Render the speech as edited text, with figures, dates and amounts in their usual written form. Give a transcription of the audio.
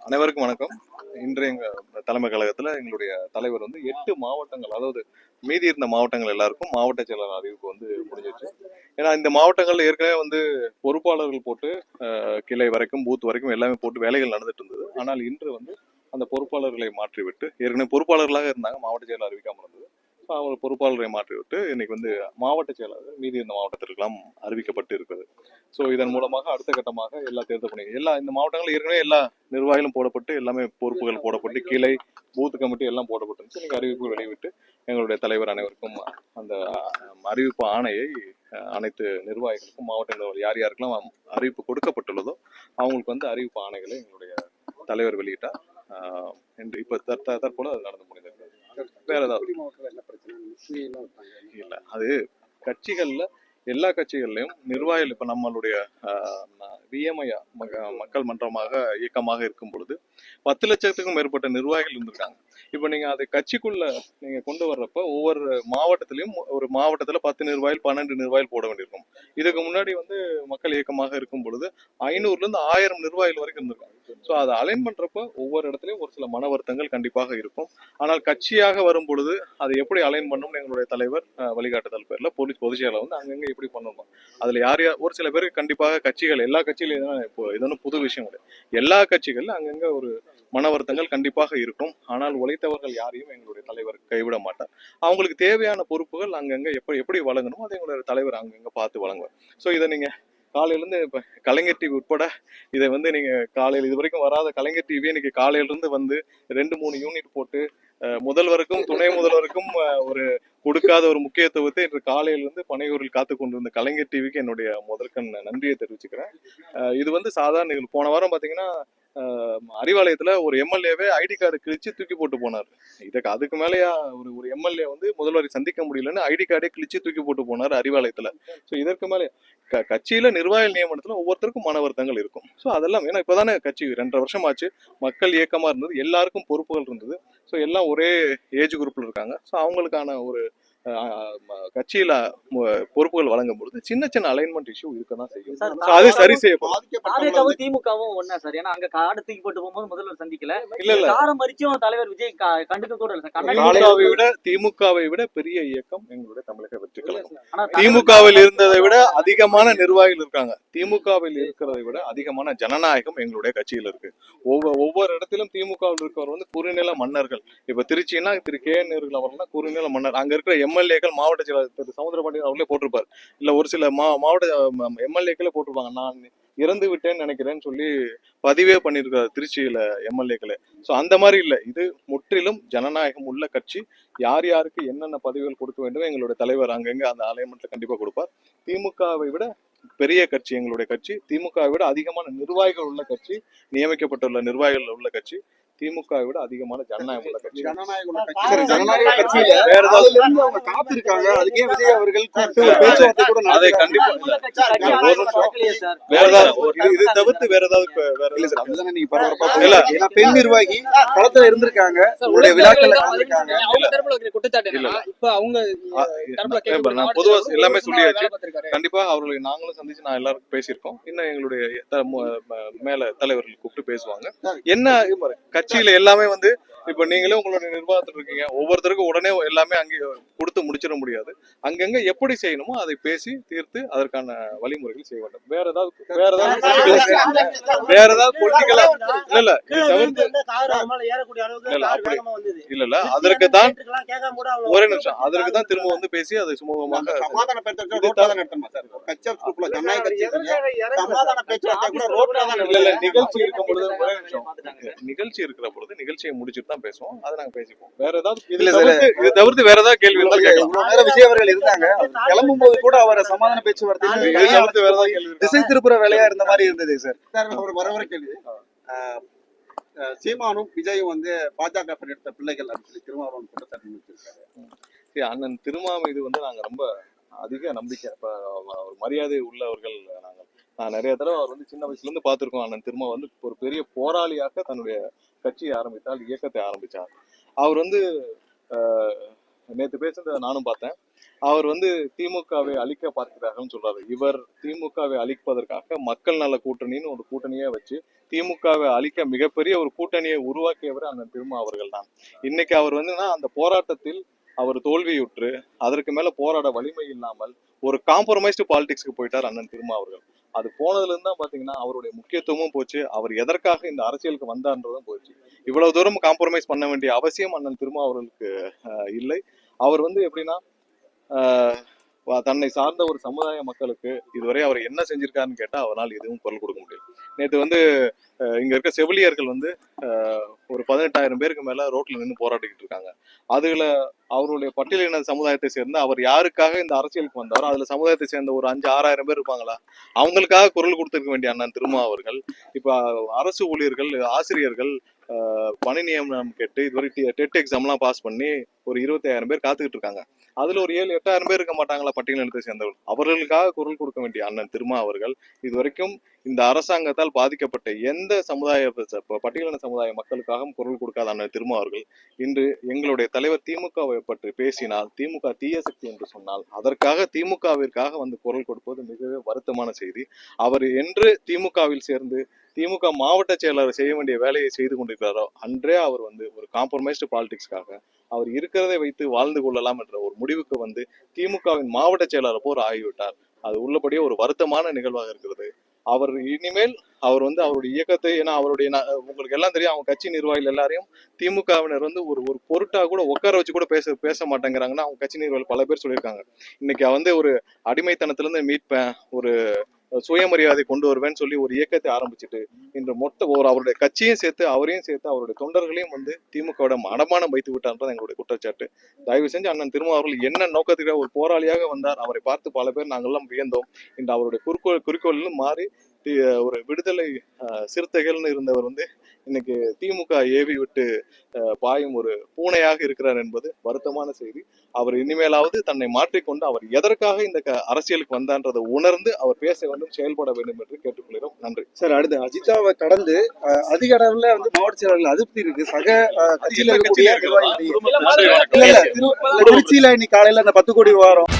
அனைவருக்கும் வணக்கம். இன்று எங்க தலைமை கழகத்துல எங்களுடைய தலைவர் வந்து 8 மாவட்டங்கள், அதாவது மீதி இருந்த மாவட்டங்கள் எல்லாருக்கும் மாவட்ட செயலர் அறிவிப்பு வந்து முடிஞ்சிச்சு. ஏன்னா இந்த மாவட்டங்கள்ல ஏற்கனவே வந்து பொறுப்பாளர்கள் போட்டு கிளை வரைக்கும் பூத் வரைக்கும் எல்லாமே போட்டு வேலைகள் நடந்துட்டு இருந்தது. ஆனால் இன்று வந்து அந்த பொறுப்பாளர்களை மாற்றிவிட்டு, ஏற்கனவே பொறுப்பாளர்களாக இருந்தாங்க, மாவட்ட செயலர் அறிவிக்காமல் இருந்தது. அவங்க பொறுப்பாளரை மாற்றிவிட்டு இன்னைக்கு வந்து மாவட்ட செயலாளர் மீதி இந்த மாவட்டத்திற்கெல்லாம் அறிவிக்கப்பட்டு இருக்கிறது. ஸோ இதன் மூலமாக அடுத்த கட்டமாக எல்லா தேர்தல் பணிகள் எல்லா இந்த மாவட்டங்கள் ஏற்கனவே எல்லா நிர்வாகிகளும் போடப்பட்டு எல்லாமே பொறுப்புகள் போடப்பட்டு கிளை பூத் கமிட்டி எல்லாம் போடப்பட்டு இன்னைக்கு அறிவிப்பு வெளியிட்டு எங்களுடைய தலைவர் அனைவருக்கும் அந்த அறிவிப்பு ஆணையை அனைத்து நிர்வாகிகளுக்கும் மாவட்ட நிர்வாகிகள் யார் யாருக்கெல்லாம் அறிவிப்பு கொடுக்கப்பட்டுள்ளதோ அவங்களுக்கு வந்து அறிவிப்பு ஆணைகளை எங்களுடைய தலைவர் வெளியிட்டார். என்று இப்ப தற்போது அது நடந்து முடிந்தது. வேற ஏதாவது இல்ல, அது கட்சிகள்ல எல்லா கட்சிகள்லயும் நிர்வாகிகள் இப்ப நம்மளுடைய விஎம்ஐ மக்கள் மன்றமாக இயக்கமாக இருக்கும் பொழுது 10 லட்சத்துக்கும் மேற்பட்ட நிர்வாகிகள் இருந்திருக்காங்க. இப்ப நீங்க அதை கட்சிக்குள்ள நீங்க கொண்டு வர்றப்ப ஒவ்வொரு மாவட்டத்திலையும் ஒரு மாவட்டத்துல 10 நிர்வாகிகள் 12 நிர்வாகிகள் போட வேண்டியிருக்கும். இதுக்கு முன்னாடி வந்து மக்கள் இயக்கமாக இருக்கும் பொழுது 500ல இருந்து 1000 நிர்வாகிகள் வரைக்கும் இருந்திருக்காங்க. ஸோ அதை அலைன் பண்றப்ப ஒவ்வொரு இடத்துலயும் ஒரு சில மன வருத்தங்கள் கண்டிப்பாக இருக்கும். ஆனால் கட்சியாக வரும் பொழுது அதை எப்படி அலைன் பண்ணணும்னு எங்களுடைய தலைவர் வழிகாட்டுதல் பேர்ல பொதுச் செயலர் வந்து அங்கங்க எப்படி பண்ணணும். அதுல யார் ஒரு சில பேருக்கு கண்டிப்பாக கட்சிகள் எல்லா கட்சியிலும் இப்போ இது ஒன்றும் புது விஷயம் கிடையாது. எல்லா கட்சிகள்ல அங்கங்க ஒரு மன வருத்தங்கள் கண்டிப்பாக இருக்கும். ஆனால் உழைத்தவர்கள் யாரையும் எங்களுடைய தலைவர் கைவிட மாட்டார். அவங்களுக்கு தேவையான பொறுப்புகள் அங்கங்க எப்படி வழங்கணும் அதை எங்களுடைய தலைவர் அங்கங்க பார்த்து வழங்குவார். ஸோ இதை நீங்க காலையில இருந்து இப்ப கலைஞர் டிவி உட்பட இதை வந்து நீங்க காலையில் இது வரைக்கும் வராத கலைஞர் டிவியே இன்னைக்கு காலையில இருந்து வந்து 2-3 யூனிட் போட்டு முதல்வருக்கும் துணை முதல்வருக்கும் ஒரு கொடுக்காத ஒரு முக்கியத்துவத்தை இன்று காலையிலிருந்து பனையூரில் காத்து கொண்டிருந்த கலைஞர் டிவிக்கு என்னுடைய முதற்கண் நன்றியை தெரிவிச்சுக்கிறேன். இது வந்து சாதாரண நிகழ்வு. போன வாரம் பாத்தீங்கன்னா அறிவாலயத்துல ஒரு எம்எல்ஏவே ஐடி கார்டு கிழிச்சு தூக்கி போட்டு போனார். அதுக்கு மேலேயா ஒரு எம்எல்ஏ வந்து முதல்வரை சந்திக்க முடியலன்னு ஐடி கார்டே கிழிச்சு தூக்கி போட்டு போனார் அறிவாலயத்துல. ஸோ இதற்கு மேலே கட்சியில நிர்வாக நியமனத்துல ஒவ்வொருத்தருக்கும் மன வருத்தங்கள் இருக்கும். ஸோ அதெல்லாம் ஏன்னா இப்பதானே கட்சி 2.5 வருஷம் ஆச்சு, மக்கள் இயக்கமா இருந்தது, எல்லாருக்கும் பொறுப்புகள் இருந்தது. ஸோ எல்லாம் ஒரே ஏஜ் குரூப்ல இருக்காங்க. ஸோ அவங்களுக்கான ஒரு கட்சியில பொறுப்புகள் வழங்கும் பொழுது சின்ன சின்ன அலைன்மெண்ட் இஷ்யூ இருக்கதான் செய்யும். அது சரி செய்யப்படும். திமுகவும் ஒண்ணா சார், ஏன்னா அங்க கார்டு தூக்கி போட்டு போகும்போது முதல்வர் சந்திக்கல, இல்ல காரம் மறிச்சும் தலைவர் விஜய் கண்டுக்க கூட இல்ல. திமுகவை விட பெரிய இயக்கம் எங்களுடைய தமிழக வெற்றி கழகம். திமுகவில் இருந்ததை விட அதிகமான நிர்வாகிகள் இருக்காங்க. திமுகவில் இருக்கிறதை விட அதிகமான ஜனநாயகம் எங்களுடைய கட்சியில இருக்கு. ஒவ்வொரு இடத்திலும் திமுகவில் இருக்கிறவர் வந்து குறுநில மன்னர்கள். இப்ப திருச்சின்னா திரு கே நேருகள் அவர்கள் குறுநில மன்னர். அங்க இருக்கிற எம்எல்ஏக்கள் மாவட்ட செயலர் திரு சமுத்திரபாண்டியன் அவர்களே போட்டிருப்பாரு, இல்ல ஒரு சில மாவட்ட எம்எல்ஏக்களே போட்டிருப்பாங்க, நான் இறந்து விட்டேன்னு நினைக்கிறேன்னு சொல்லி பதிவே பண்ணிருக்காரு திருச்சியில எம்எல்ஏக்களே. சோ அந்த மாதிரி இல்ல, இது முற்றிலும் ஜனநாயகம் உள்ள கட்சி. யார் யாருக்கு என்னென்ன பதவிகள் கொடுக்க வேண்டும் எங்களுடைய தலைவர் அங்கங்க அந்த அலைன்மெண்ட்ல கண்டிப்பா கொடுப்பார். திமுகவை விட பெரிய கட்சி எங்களுடைய கட்சி. திமுகவை விட அதிகமான நிர்வாகிகள் உள்ள கட்சி, நியமிக்கப்பட்டுள்ள நிர்வாகிகள் உள்ள கட்சி. திமுகவை விட அதிகமான ஜனநாயகம் உள்ள கட்சி. ஜனநாயக கட்சியில வேற ஏதாவது அவங்க காத்திருக்காங்க, அதுக்கே விஜய் அவர்கள் பேச்சுவார்த்தை கூட அதை கண்டிப்பா வேற ஏதாவது இது தவிர்த்து வேற ஏதாவது இல்ல சார். அதுதான் நீங்க பரபரப்பா இல்ல, ஏன்னா பெண் நிர்வாகி களத்துல இருந்திருக்காங்க, உங்களுடைய விழாக்கள்ல கலந்துருக்காங்க. நான் பொதுவா எல்லாமே சொல்லியாச்சு. கண்டிப்பா அவர்களை நாங்களும் சந்திச்சு நான் எல்லாருக்கும் பேசியிருக்கோம். இன்னும் எங்களுடைய மேல தலைவர்கள் கூப்பிட்டு பேசுவாங்க. என்ன கட்சியில எல்லாமே வந்து இப்ப நீங்களே உங்களுடைய நிர்வாகத்தில் இருக்கீங்க, ஒவ்வொருத்தருக்கும் உடனே எல்லாமே அங்கே கொடுத்து முடிச்சிட முடியாது. அங்கங்க எப்படி செய்யணுமோ அதை பேசி தீர்த்து அதற்கான வழிமுறைகள் செய்ய வேண்டும். வேற ஏதாவது பொலிட்டிக்கலா இல்ல அதற்கு தான் ஒரே நிமிஷம், அதற்கு தான் திரும்ப வந்து பேசி அதை சுமூகமாக நிகழ்ச்சி இருக்கிற பொழுது நிகழ்ச்சியை முடிச்சுட்டு தான் பேசுவோம். அதை நாங்க பேசிப்போம். வேற ஏதாவது இது தவிர்த்து வேற ஏதாவது கேள்வி விஜய் அவர்கள் இருந்தாங்க, கிளம்பும் போது கூட அவரை சமாதான பேச்சுவார்த்தை திசை திருப்புற வேலையா இருந்த மாதிரி இருந்தது சார். ஒரு வரவர கேள்வி, சீமானும் விஜயும் வந்து பாஜக எடுத்த பிள்ளைகள் அப்படின்னு சொல்லி திருமாவளவன் குற்றச்சாட்டு முடிச்சிருக்காரு. அண்ணன் திருமாவை இது வந்து நாங்க ரொம்ப அதிக நம்பிக்கை, ஒரு மரியாதை உள்ளவர்கள். நான் நிறைய தடவை அவர் வந்து சின்ன வயசுல இருந்து பார்த்திருக்கோம். அண்ணன் திருமா வந்து ஒரு பெரிய போராளியாக தன்னுடைய கட்சியை ஆரம்பித்தார், இயக்கத்தை ஆரம்பிச்சார். அவர் வந்து நேற்று பேசுனதை நானும் பார்த்தேன். அவர் வந்து திமுகவை அழிக்க பார்க்கிறார்கள் சொல்றாரு. இவர் திமுகவை அழிப்பதற்காக மக்கள் நல கூட்டணின்னு ஒரு கூட்டணியை வச்சு திமுகவை அழிக்க மிகப்பெரிய ஒரு கூட்டணியை உருவாக்கியவர் அண்ணன் திருமா அவர்கள் தான். இன்னைக்கு அவர் வந்துன்னா அந்த போராட்டத்தில் அவர் தோல்வியுற்று அதற்கு மேல போராட வலிமை இல்லாமல் ஒரு காம்ப்ரமைஸ்டு பாலிடிக்ஸ்க்கு போயிட்டார் அண்ணன் திருமா அவர்கள். அது போனதுல இருந்து தான் பாத்தீங்கன்னா அவருடைய முக்கியத்துவமும் போச்சு, அவர் எதற்காக இந்த அரசியலுக்கு வந்தார்ன்றதும் போச்சு. இவ்வளவு தூரம் காம்ப்ரமைஸ் பண்ண வேண்டிய அவசியம் அண்ணன் திருமா அவர்களுக்கு இல்லை. அவர் வந்து எப்படின்னா தன்னை சார்ந்த ஒரு சமுதாய மக்களுக்கு இதுவரை அவர் என்ன செஞ்சிருக்காருன்னு கேட்டா அவரால் எதுவும் குரல் கொடுக்க முடியும். நேற்று வந்து இங்க இருக்க செவிலியர்கள் வந்து ஒரு 18,000 பேருக்கு மேல ரோட்ல நின்று போராடிக்கிட்டு இருக்காங்க. அதுல அவருடைய பட்டியலின சமுதாயத்தை சேர்ந்த அவர் யாருக்காக இந்த அரசியலுக்கு வந்தாரோ அதுல சமுதாயத்தை சேர்ந்த ஒரு 5,000-6,000 பேர் இருப்பாங்களா, அவங்களுக்காக குரல் கொடுத்திருக்க வேண்டிய அண்ணன் திருமா அவர்கள் இப்ப அரசு ஊழியர்கள், ஆசிரியர்கள் பணி நியமனம் கேட்டு இதுவரை டெட் எக்ஸாம்லாம் பாஸ் பண்ணி ஒரு 25,000 பேர் காத்துக்கிட்டு இருக்காங்க. அதுல ஒரு 7-8,000 பேர் இருக்க மாட்டாங்களா பட்டியலினத்தை சேர்ந்தவர்கள், அவர்களுக்காக குரல் கொடுக்க வேண்டிய அண்ணன் திருமா அவர்கள் இதுவரைக்கும் இந்த அரசாங்கத்தால் பாதிக்கப்பட்ட எந்த சமுதாய பட்டியலின சமுதாய மக்களுக்காகவும் குரல் கொடுக்காத அண்ணன் திருமா அவர்கள் இன்று எங்களுடைய தலைவர் திமுகவை பற்றி பேசினால் திமுக தீய சக்தி என்று சொன்னால் அதற்காக திமுகவிற்காக வந்து குரல் கொடுப்பது மிகவே வருத்தமான செய்தி. அவர் என்று திமுகவில் சேர்ந்து திமுக மாவட்ட செயலாளர் செய்ய வேண்டிய வேலையை செய்து கொண்டிருக்கிறாரோ அன்றே அவர் வந்து ஒரு காம்ப்ரமைஸ்டு பாலிடிக்ஸ்க்காக அவர் இருக்கிறதை வைத்து வாழ்ந்து கொள்ளலாம் என்ற ஒரு முடிவுக்கு வந்து திமுகவின் மாவட்ட செயலாளர் போர் ஆகிவிட்டார். அது உள்ளபடியே ஒரு வருத்தமான நிகழ்வாக இருக்கிறது. அவர் இனிமேல் அவர் வந்து அவருடைய இயக்கத்தை, ஏன்னா அவருடைய உங்களுக்கு எல்லாம் தெரியும், அவங்க கட்சி நிர்வாகிகள் எல்லாரையும் திமுகவினர் வந்து ஒரு ஒரு பொருட்டா கூட உட்கார வச்சு கூட பேச மாட்டேங்கிறாங்கன்னா அவங்க கட்சி நிர்வாகிகள் பல பேர் சொல்லியிருக்காங்க. இன்னைக்கு வந்து ஒரு அடிமைத்தனத்துல இருந்து மீட்பேன், ஒரு சுயமரியாதை கொண்டு வருவேன்னு சொல்லி ஒரு இயக்கத்தை ஆரம்பிச்சுட்டு இன்று அவருடைய கட்சியும் சேர்த்து அவரையும் சேர்த்து அவருடைய தொண்டர்களையும் வந்து திமுகவோட அடமானம் வைத்து விட்டார்ன்றது எங்களுடைய குற்றச்சாட்டு. தயவு செஞ்சு அண்ணன் திருமா அவர்கள் என்ன நோக்கத்துக்காக ஒரு போராளியாக வந்தார், அவரை பார்த்து பல பேர் நாங்கள்லாம் வியந்தோம். இன்று அவருடைய குறிக்கோள்னு மாறி ஒரு விடுதலை சிறுத்தைகள்னு இருந்தவர் வந்து இன்னைக்கு திமுக ஏவி விட்டு பாயும் ஒரு பூனையாக இருக்கிறார் என்பது வருத்தமான செய்தி. அவர் இனிமேலாவது தன்னை மாற்றிக்கொண்டு அவர் எதற்காக இந்த அரசியலுக்கு வந்தான்றதை உணர்ந்து அவர் பேச வேண்டும், செயல்பட வேண்டும் என்று கேட்டுக்கொள்கிறோம். நன்றி சார். அடுத்து அஜிதாவை கடந்து அதிக அளவுல வந்து மாவட்ட செயலாளர்கள் அதிருப்தி இருக்கு. சக கட்சியில இருக்கக்கூடிய திருச்சியில இன்னைக்கு காலையில அந்த 10 கோடி விவகாரம்